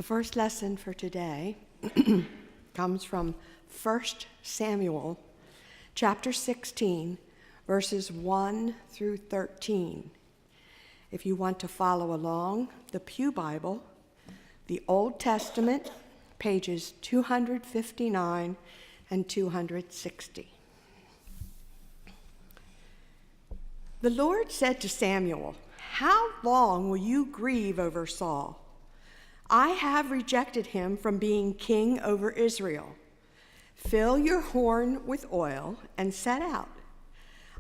The first lesson for today comes from 1 Samuel chapter 16, verses 1 through 13. If you want to follow along, the Pew Bible, the Old Testament, pages 259 and 260. The Lord said to Samuel, "How long will you grieve over Saul? I have rejected him from being king over Israel. Fill your horn with oil and set out.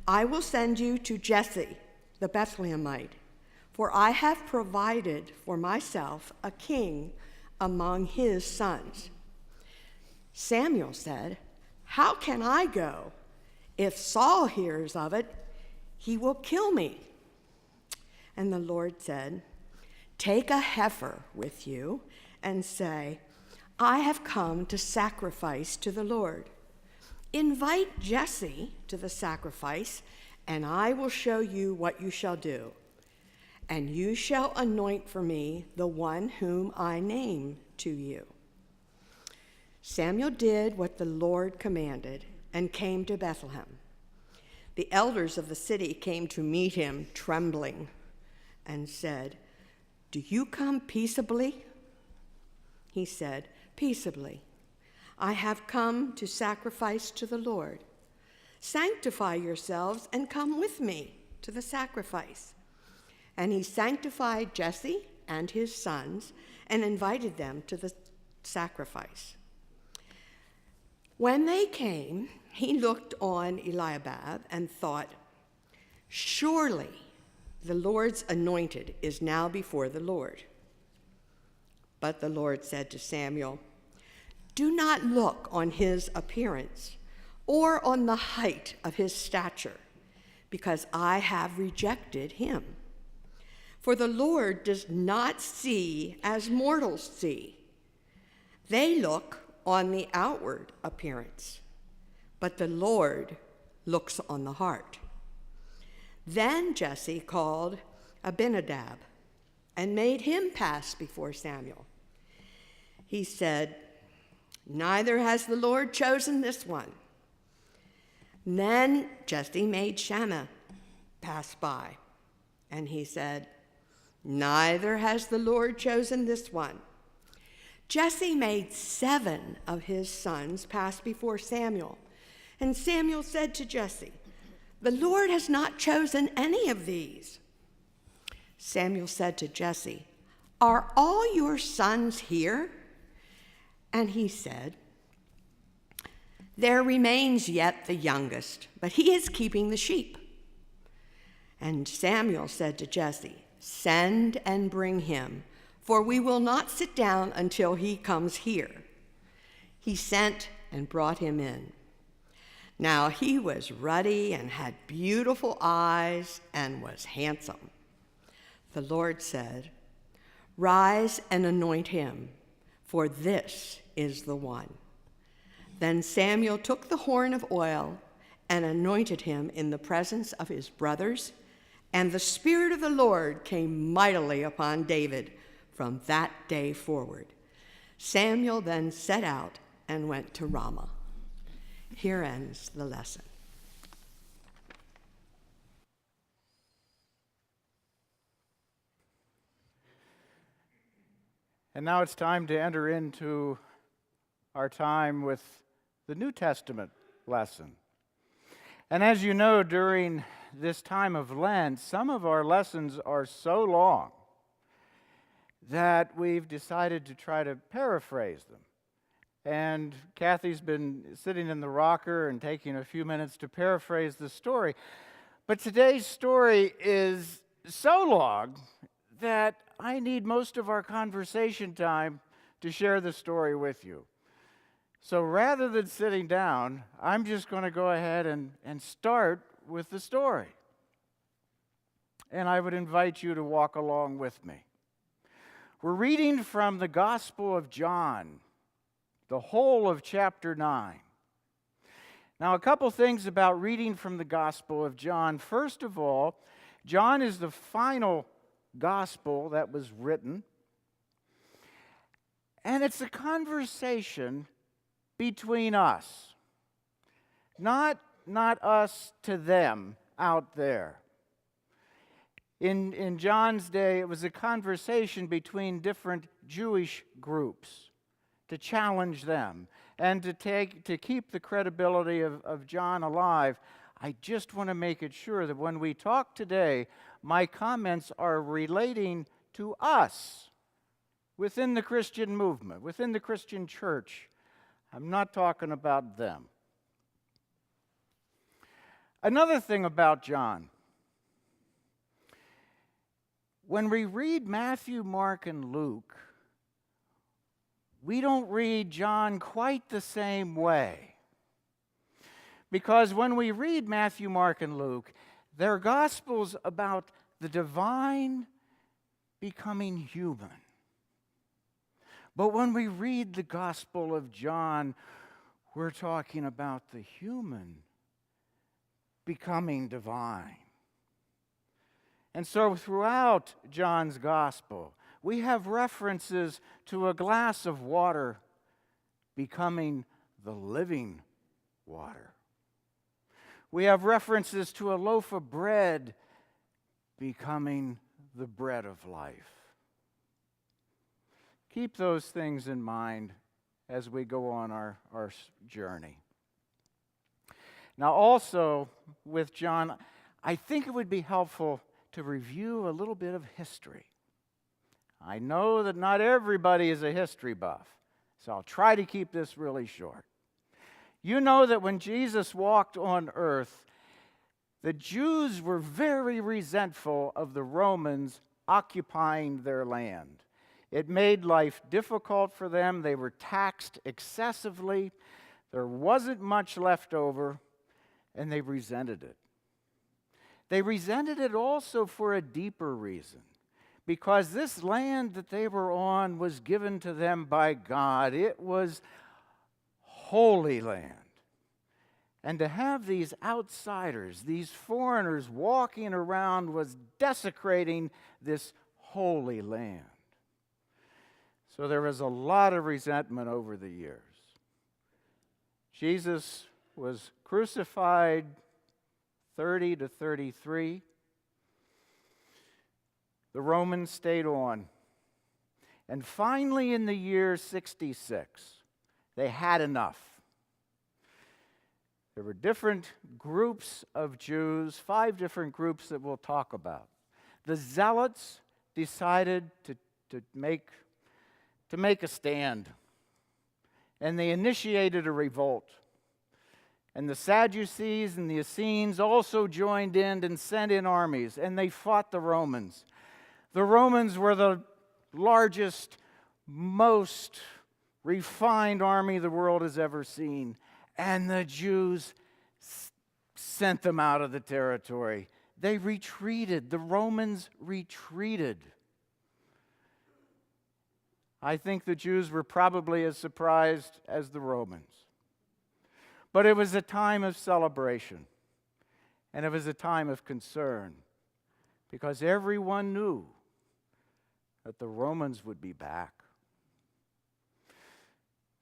I will send you to Jesse, the Bethlehemite, for I have provided for myself a king among his sons." Samuel said, "How can I go? If Saul hears of it, he will kill me." And the Lord said, "Take a heifer with you and say, 'I have come to sacrifice to the Lord.' Invite Jesse to the sacrifice, and I will show you what you shall do. And you shall anoint for me the one whom I name to you." Samuel did what the Lord commanded and came to Bethlehem. The elders of the city came to meet him trembling and said, "Do you come peaceably?" He said, "Peaceably. I have come to sacrifice to the Lord. Sanctify yourselves and come with me to the sacrifice." And he sanctified Jesse and his sons and invited them to the sacrifice. When they came, he looked on Eliab and thought, "Surely the Lord's anointed is now before the Lord." But the Lord said to Samuel, "Do not look on his appearance or on the height of his stature, because I have rejected him. For the Lord does not see as mortals see. They look on the outward appearance, but the Lord looks on the heart." Then Jesse called Abinadab and made him pass before Samuel. He said, "Neither has the Lord chosen this one." Then Jesse made Shammah pass by, and he said, "Neither has the Lord chosen this one." Jesse made 7 of his sons pass before Samuel, and Samuel said to Jesse, "The Lord has not chosen any of these." Samuel said to Jesse, "Are all your sons here?" And he said, "There remains yet the youngest, but he is keeping the sheep." And Samuel said to Jesse, "Send and bring him, for we will not sit down until he comes here." He sent and brought him in. Now he was ruddy and had beautiful eyes and was handsome. The Lord said, "Rise and anoint him, for this is the one." Then Samuel took the horn of oil and anointed him in the presence of his brothers, and the Spirit of the Lord came mightily upon David from that day forward. Samuel then set out and went to Ramah. Here ends the lesson. And now it's time to enter into our time with the New Testament lesson. And as you know, during this time of Lent, some of our lessons are so long that we've decided to try to paraphrase them. And Kathy's been sitting in the rocker and taking a few minutes to paraphrase the story. But today's story is so long that I need most of our conversation time to share the story with you. So rather than sitting down, I'm just going to go ahead and start with the story. And I would invite you to walk along with me. We're reading from the Gospel of John, the whole of chapter 9. Now, a couple things about reading from the Gospel of John. First of all, John is the final gospel that was written. And it's a conversation between us, not us to them out there. In John's day, it was a conversation between different Jewish groups to challenge them and to keep the credibility of John alive. I just want to make it sure that when we talk today, my comments are relating to us within the Christian movement, within the Christian church. I'm not talking about them. Another thing about John. When we read Matthew, Mark, and Luke, we don't read John quite the same way. Because when we read Matthew, Mark, and Luke, they're gospels about the divine becoming human. But when we read the Gospel of John, we're talking about the human becoming divine. And so throughout John's Gospel, we have references to a glass of water becoming the living water. We have references to a loaf of bread becoming the bread of life. Keep those things in mind as we go on our journey. Now also, with John, I think it would be helpful to review a little bit of history. I know that not everybody is a history buff, so I'll try to keep this really short. You know that when Jesus walked on earth, the Jews were very resentful of the Romans occupying their land. It made life difficult for them. They were taxed excessively. There wasn't much left over, and they resented it. They resented it also for a deeper reason, because this land that they were on was given to them by God. It was holy land. And to have these outsiders, these foreigners walking around was desecrating this holy land. So there was a lot of resentment over the years. Jesus was crucified 30 to 33. The Romans stayed on. And finally, in the year 66, they had enough. There were different groups of Jews, 5 different groups that we'll talk about. The Zealots decided to make a stand, and they initiated a revolt. And the Sadducees and the Essenes also joined in and sent in armies, and they fought the Romans. The Romans were the largest, most refined army the world has ever seen, and the Jews sent them out of the territory. They retreated. The Romans retreated. I think the Jews were probably as surprised as the Romans. But it was a time of celebration, and it was a time of concern, because everyone knew that the Romans would be back.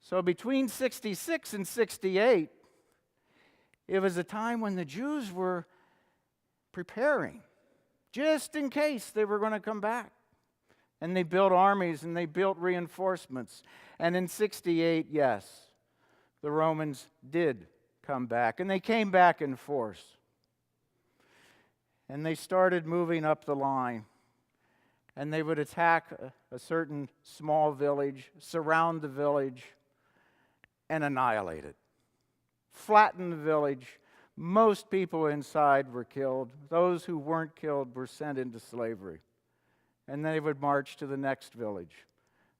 So between 66 and 68, it was a time when the Jews were preparing, just in case they were going to come back. And they built armies and they built reinforcements. And in 68, yes, the Romans did come back. And they came back in force. And they started moving up the line. And they would attack a certain small village, surround the village, and annihilate it. Flatten the village. Most people inside were killed. Those who weren't killed were sent into slavery. And they would march to the next village,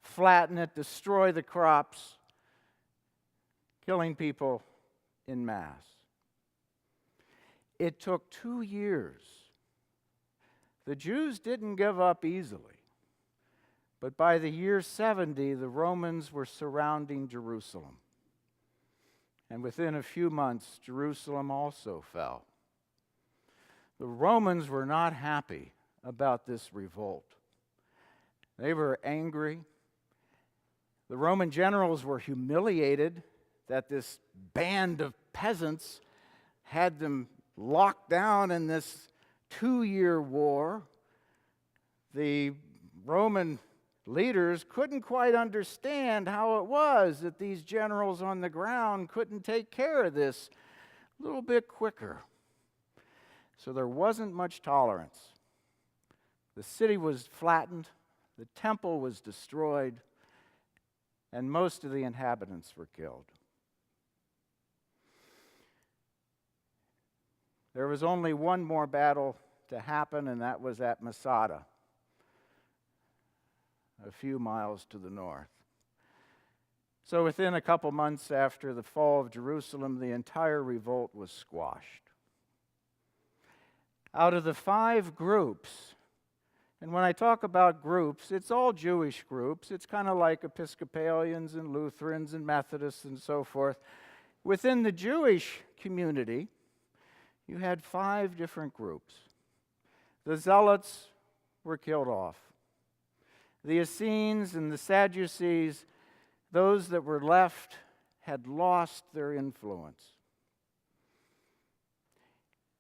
flatten it, destroy the crops, killing people en masse. It took 2 years. The Jews didn't give up easily. But by the year 70, the Romans were surrounding Jerusalem. And within a few months, Jerusalem also fell. The Romans were not happy about this revolt. They were angry. The Roman generals were humiliated that this band of peasants had them locked down in this 2-year war. The Roman leaders couldn't quite understand how it was that these generals on the ground couldn't take care of this a little bit quicker. So there wasn't much tolerance. The city was flattened, the temple was destroyed, and most of the inhabitants were killed. There was only one more battle to happen, and that was at Masada, a few miles to the north. So within a couple months after the fall of Jerusalem, the entire revolt was squashed. Out of the 5 groups, and when I talk about groups, it's all Jewish groups. It's kind of like Episcopalians and Lutherans and Methodists and so forth. Within the Jewish community, you had 5 different groups. The Zealots were killed off. The Essenes and the Sadducees, those that were left, had lost their influence.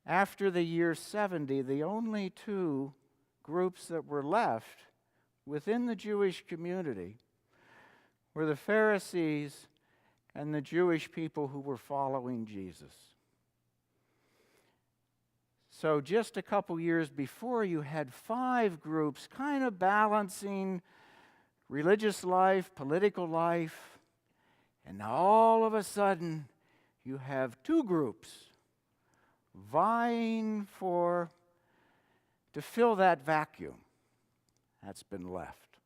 After the year 70, the only 2 groups that were left within the Jewish community were the Pharisees and the Jewish people who were following Jesus. So just a couple years before, you had 5 groups kind of balancing religious life, political life, and now all of a sudden you have 2 groups vying to fill that vacuum that's been left.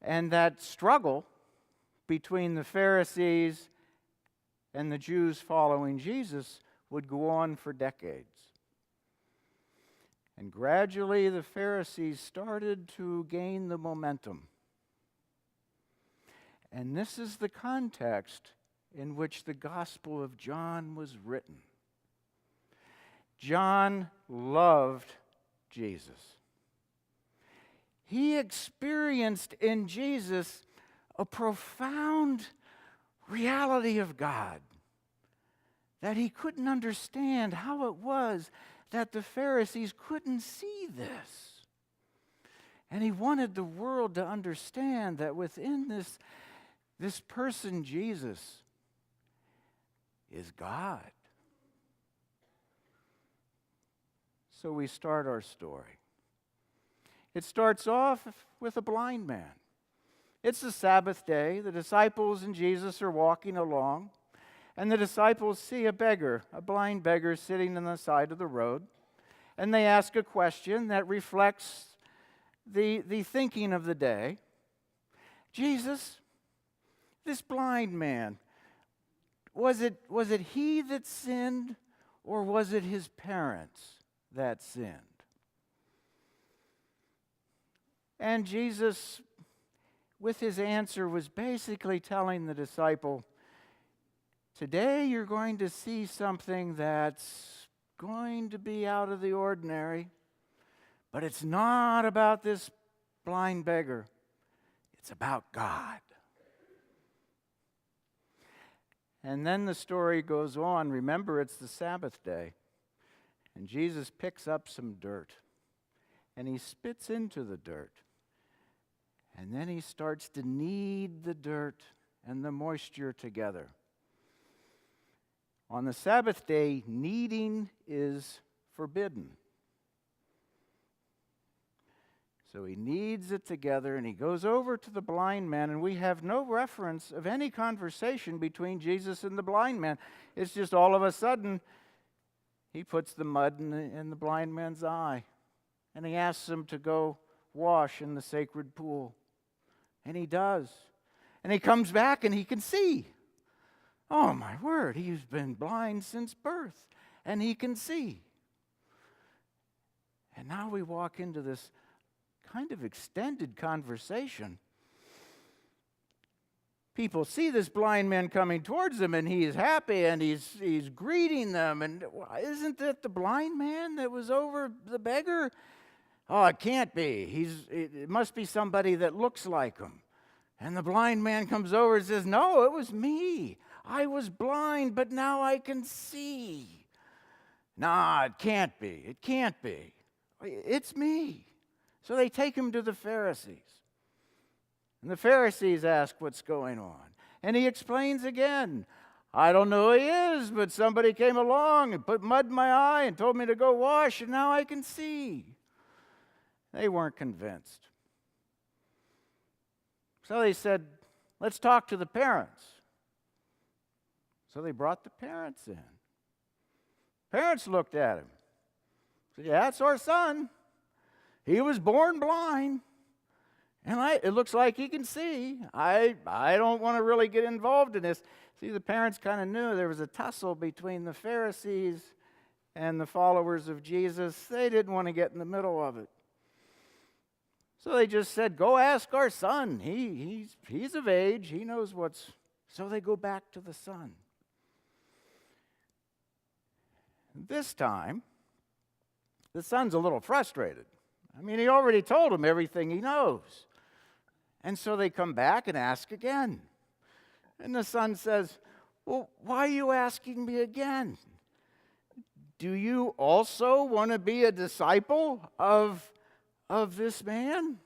And that struggle between the Pharisees and the Jews following Jesus would go on for decades. And gradually the Pharisees started to gain the momentum. And this is the context in which the Gospel of John was written. John loved Jesus. He experienced in Jesus a profound reality of God that he couldn't understand how it was that the Pharisees couldn't see this. And he wanted the world to understand that within this person, Jesus, is God. So we start our story. It starts off with a blind man. It's the Sabbath day. The disciples and Jesus are walking along, and the disciples see a beggar, a blind beggar, sitting on the side of the road, and they ask a question that reflects the thinking of the day. Jesus, this blind man, was it he that sinned, or was it his parents that sinned? And Jesus, with his answer, was basically telling the disciple, today you're going to see something that's going to be out of the ordinary, but it's not about this blind beggar. It's about God. And then the story goes on. Remember, it's the Sabbath day. And Jesus picks up some dirt, and he spits into the dirt. And then he starts to knead the dirt and the moisture together. On the Sabbath day, kneading is forbidden. So he kneads it together, and he goes over to the blind man, and we have no reference of any conversation between Jesus and the blind man. It's just all of a sudden, he puts the mud in the blind man's eye, and he asks him to go wash in the sacred pool. And he does. And he comes back, and he can see. Oh, my word, he's been blind since birth, and he can see. And now we walk into this kind of extended conversation. People see this blind man coming towards them, and he is happy, and he's greeting them. And isn't that the blind man that was over the beggar? Oh, it can't be. It must be somebody that looks like him. And the blind man comes over and says, "No, it was me. I was blind, but now I can see." "Nah, it can't be. It can't be. It's me." So they take him to the Pharisees. And the Pharisees ask what's going on. And he explains again. "I don't know who he is, but somebody came along and put mud in my eye and told me to go wash, and now I can see." They weren't convinced. So they said, "Let's talk to the parents." So they brought the parents in. Parents looked at him. Said, "Yeah, it's our son. He was born blind. And it looks like he can see. I don't want to really get involved in this." See, the parents kind of knew there was a tussle between the Pharisees and the followers of Jesus. They didn't want to get in the middle of it. So they just said, "Go ask our son. He's of age. He knows what's..." So they go back to the son. This time, the son's a little frustrated. I mean, he already told him everything he knows. And so they come back and ask again. And the son says, "Well, why are you asking me again? Do you also want to be a disciple of this man?"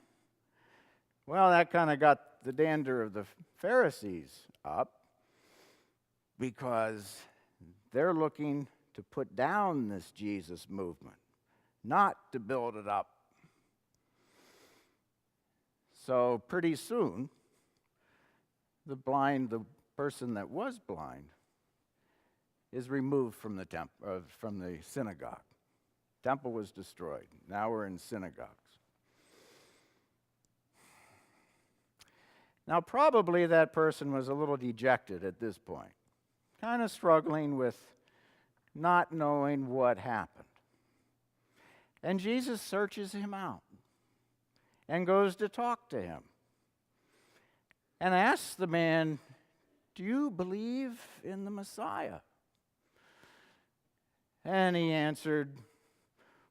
Well, that kind of got the dander of the Pharisees up, because they're looking to put down this Jesus movement, not to build it up. So pretty soon, the person that was blind, is removed from the synagogue. Temple was destroyed. Now we're in synagogues. Now, probably that person was a little dejected at this point, kind of struggling with not knowing what happened. And Jesus searches him out and goes to talk to him and asks the man, "Do you believe in the Messiah?" And he answered,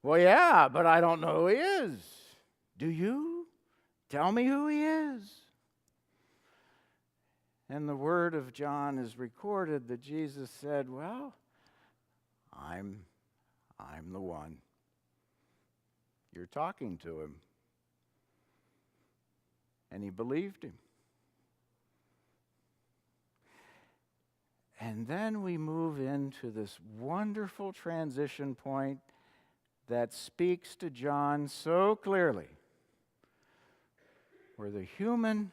"Well, yeah, but I don't know who he is. Do you? Tell me who he is." And the word of John is recorded that Jesus said, "Well, I'm the one. You're talking to him." And he believed him. And then we move into this wonderful transition point that speaks to John so clearly, where the human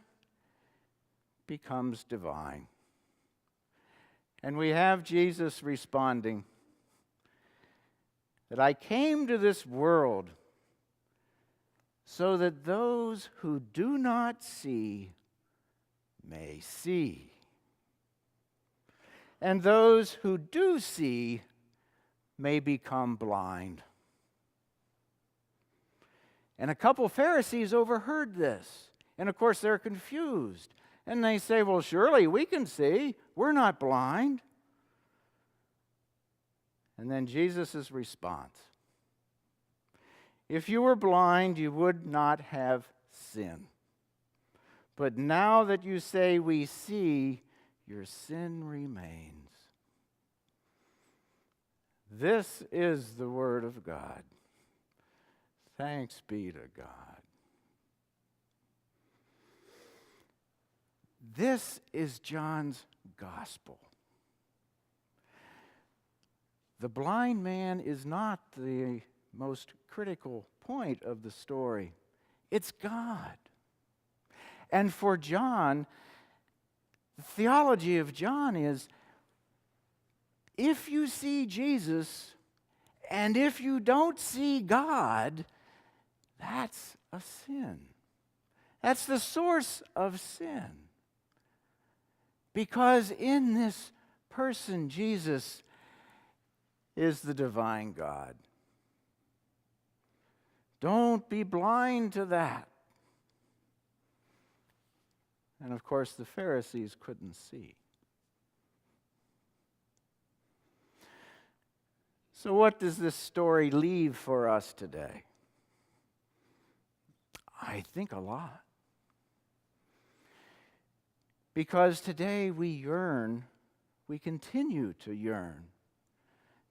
becomes divine. And we have Jesus responding that "I came to this world so that those who do not see may see, and those who do see may become blind." And a couple Pharisees overheard this. And of course, they're confused. And they say, "Well, surely we can see. We're not blind." And then Jesus' response: "If you were blind, you would not have sin. But now that you say we see, your sin remains." This is the word of God. Thanks be to God. This is John's gospel. The blind man is not the most critical point of the story. It's God. And for John, the theology of John is, if you see Jesus and if you don't see God, that's a sin. That's the source of sin. Because in this person, Jesus is the divine God. Don't be blind to that. And of course, the Pharisees couldn't see. So what does this story leave for us today? I think a lot. because today we continue to yearn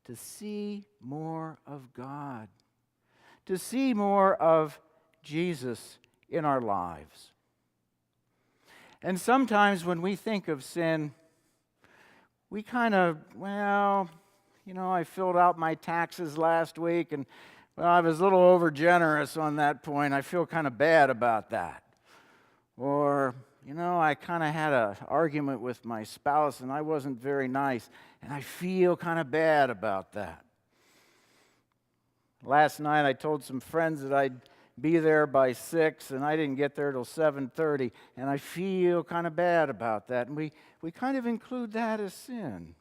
to see more of God, to see more of Jesus in our lives. And sometimes when we think of sin, we kind of, I filled out my taxes last week and, I was a little over generous on that point. I feel kind of bad about that. Or, I kind of had an argument with my spouse and I wasn't very nice, and I feel kind of bad about that. Last night I told some friends that I'd be there by 6 and I didn't get there till 7:30, and I feel kind of bad about that. And we kind of include that as sin.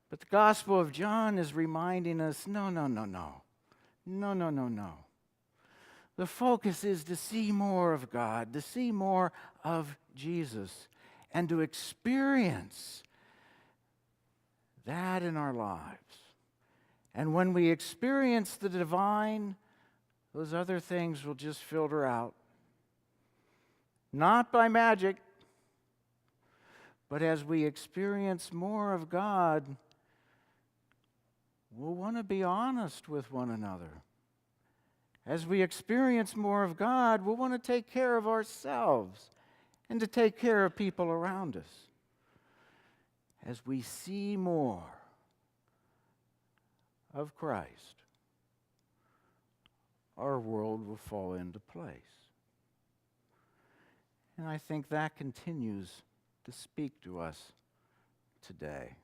But the Gospel of John is reminding us, no. The focus is to see more of God, to see more of Jesus, and to experience that in our lives. And when we experience the divine, those other things will just filter out. Not by magic, but as we experience more of God, we'll want to be honest with one another. As we experience more of God, we'll want to take care of ourselves and to take care of people around us. As we see more of Christ, our world will fall into place. And I think that continues to speak to us today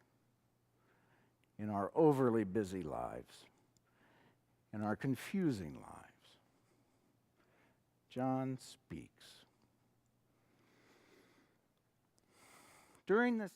in our overly busy lives, in our confusing lives. John speaks. During this